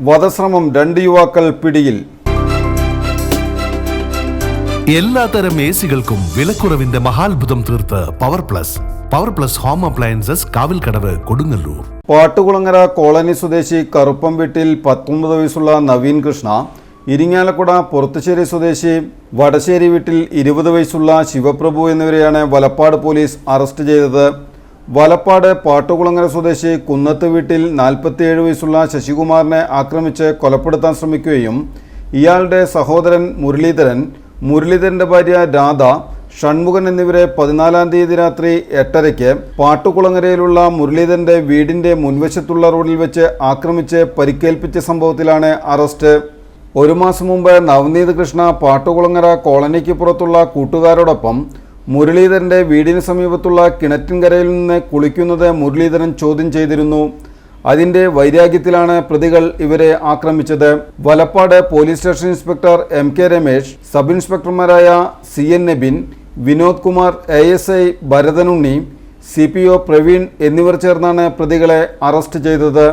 വധശ്രമം 2 യുവാക്കൾ പിടിയിൽ. എല്ലാത്തരം എസികൾക്കും വിലക്കുറവിന്റെ മഹാത്ഭുതം തീർത്ത് power plus home appliances Kavilkadavu Kodungallur. Pattukulangara colony സ്വദേശി കറുപ്പം വീട്ടിൽ 19 വയസ്സുള്ള നവീൻ കൃഷ്ണ, ഇരിങ്ങാലക്കുട പുറത്തുശ്ശേരി സ്വദേശി വടശ്ശേരി വീട്ടിൽ 20 വയസ്സുള്ള ശിവപ്രഭു എന്നിവരെയാണ് വലപ്പാട് പോലീസ് അറസ്റ്റ് ചെയ്തത്. വലപ്പാട് പാട്ടുകുളങ്ങര സ്വദേശി കുന്നത്ത് വീട്ടിൽ 47 വയസ്സുള്ള ശശികുമാറിനെ ആക്രമിച്ച് കൊലപ്പെടുത്താൻ ശ്രമിക്കുകയും ഇയാളുടെ സഹോദരൻ മുരളീധരന്റെ ഭാര്യ രാധ, ഷൺമുഖൻ എന്നിവരെ 14-ാം തീയതി രാത്രി 8:30-ക്ക് പാട്ടുകുളങ്ങരയിലുള്ള മുരളീധരന്റെ വീടിന്റെ മുൻവശത്തുള്ള റോഡിൽ വെച്ച് ആക്രമിച്ച് പരിക്കേൽപ്പിച്ച സംഭവത്തിലാണ് അറസ്റ്റ്. 1 മാസം മുമ്പ് നവനീത് കൃഷ്ണ പാട്ടുകുളങ്ങര കോളനിക്ക് പുറത്തുള്ള കൂട്ടുകാരോടൊപ്പം മുരളീധരന്റെ വീടിന് സമീപത്തുള്ള കിണറ്റിൻകരയിൽ നിന്ന് കുളിക്കുന്നത് മുരളീധരൻ ചോദ്യം ചെയ്തിരുന്നു. അതിന്റെ വൈരാഗ്യത്തിലാണ് പ്രതികൾ ഇവരെ ആക്രമിച്ചത്. Valappad police station inspector MK Ramesh, sub ഇൻസ്പെക്ടർമാരായ CN Nabin, Vinod Kumar, ASI Bharathanunni, CPO Praveen എന്നിവർ ചേർന്നാണ് പ്രതികളെ അറസ്റ്റ് ചെയ്തത്.